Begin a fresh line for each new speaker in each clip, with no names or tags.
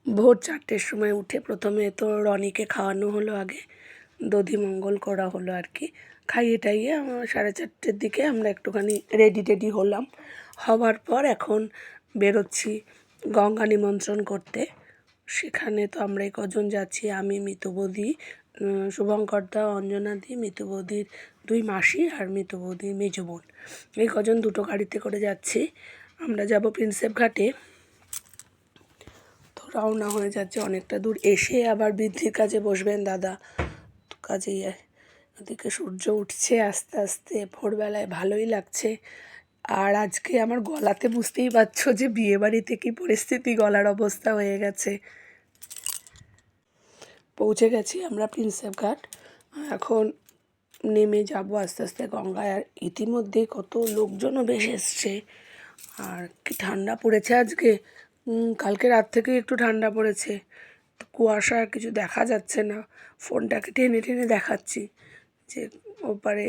ভোর 4টের সময় উঠে প্রথমে তো রনিকে খাওয়ানো হলো, আগে দধিমঙ্গল করা হলো আর কি। খাইয়ে টাইয়ে 4:30-র দিকে আমরা একটুখানি রেডি হলাম। হওয়ার পর এখন বেরোচ্ছি গঙ্গা নিমন্ত্রণ করতে। সেখানে তো আমরা এই কজন যাচ্ছি, আমি, মিতু বৌদি, শুভঙ্করদা, অঞ্জনাদি, মিতু বৌদির 2 মাসি আর মিতু বৌদির মেজো বোন, এই কজন 2টো গাড়িতে করে যাচ্ছি। আমরা যাব প্রিন্সেপ ঘাটে। তো রওনা হয়ে যাচ্ছে অনেকটা দূর। এসে আবার বৃদ্ধির কাজে বসবেন দাদা, তো কাজেই ওদিকে সূর্য উঠছে আস্তে আস্তে ভোরবেলায়, ভালোই লাগছে। আর আজকে আমার গলাতে বুঝতেই পারছো যে বিয়েবাড়িতে কী পরিস্থিতি, গলার অবস্থা হয়ে গেছে। পৌঁছে গেছি আমরা প্রিন্সেপ ঘাট। এখন নেমে যাব আস্তে আস্তে গঙ্গায়। আর ইতিমধ্যেই কত লোকজনও বেশ এসছে। আর কি ঠান্ডা পড়েছে আজকে, কালকে রাত থেকেই একটু ঠান্ডা পড়েছে। তো কুয়াশা আর কিছু দেখা যাচ্ছে না, ফোনটাকে টেনে টেনে দেখাচ্ছি যে ওপারে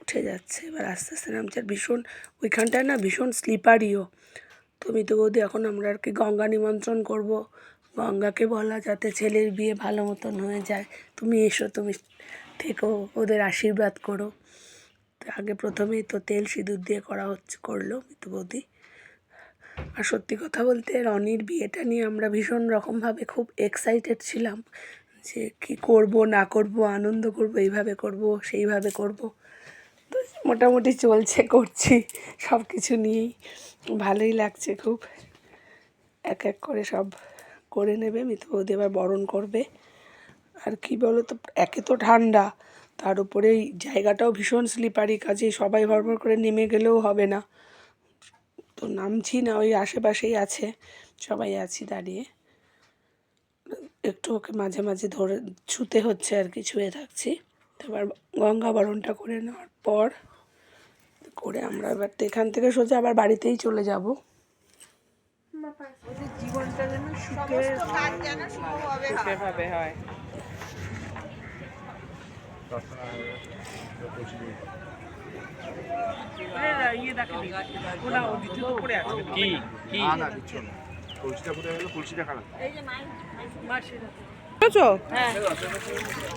উঠে যাচ্ছে, এবার আস্তে আস্তে নামছে। আর ভীষণ ওইখানটায় না ভীষণ স্লিপারিও। তো মিতু বৌদি এখন আমরা আর কি গঙ্গা নিমন্ত্রণ করব। গঙ্গাকে বলা যাতে ছেলের বিয়ে ভালো মতন হয়ে যায়, তুমি এসো, তুমি থেকো, ওদের আশীর্বাদ করো। তো আগে প্রথমেই তো তেল সিঁদুর দিয়ে করলো মিতু বৌদি। আর সত্যি কথা বলতে রনির বিয়েটা নিয়ে আমরা ভীষণ রকমভাবে খুব এক্সাইটেড ছিলাম যে কী করব না করব, আনন্দ করব, এইভাবে করব সেইভাবে করব। তো মোটামুটি চলছে, করছি সব কিছু নিয়েই, ভালোই লাগছে খুব। এক এক করে সব করে নেবে। মিতু বৌদি এবার বরণ করবে। আর কি বলো তো, একে তো ঠান্ডা, তার উপরে এই জায়গাটাও ভীষণ স্লিপারি, কাজেই সবাই ভরভর করে নেমে গেলেও হবে না। তো নামছি না, ওই আশেপাশেই আছে, সবাই আছি দাঁড়িয়ে। একটু ওকে মাঝে মাঝে ধরে ছুতে হচ্ছে আর কি, ছুঁয়ে থাকছি। তারপর গঙ্গা বরণটা করে নেওয়ার পর করে আমরা এবার তো এখান থেকে সোজা আবার বাড়িতেই চলে যাব। জীবনটা যেন সুখে হয়।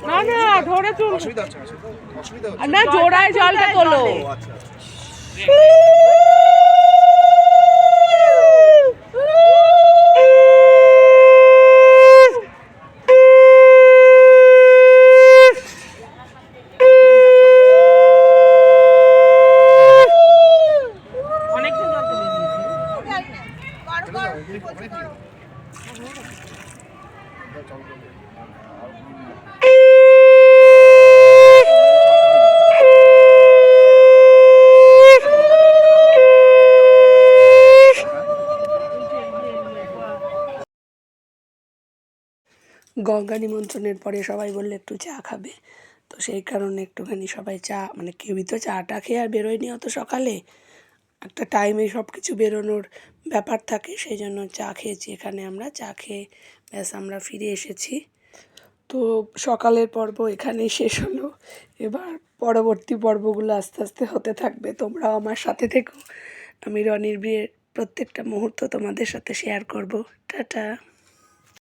না না ধরে চল না, জোড়ায় জলটা তোলো। গঙ্গা নিমন্ত্রণের পরে সবাই বললে একটু চা খাবে, তো সেই কারণে একটুখানি সবাই চা, মানে কেউই তো চাটা খেয়ে আর বেরোয়নি অত সকালে, একটা টাইমে সব কিছু বেরোনোর ব্যাপার থাকে, সেই জন্য চা খেয়েছি এখানে। আমরা চা খেয়ে ব্যাস আমরা ফিরে এসেছি। তো সকালের পর্ব এখানেই শেষ হলো। এবার পরবর্তী পর্বগুলো আস্তে আস্তে হতে থাকবে, তোমরাও আমার সাথে থেকো। আমি রনির বিয়ের প্রত্যেকটা মুহূর্ত তোমাদের সাথে শেয়ার করব। টাটা।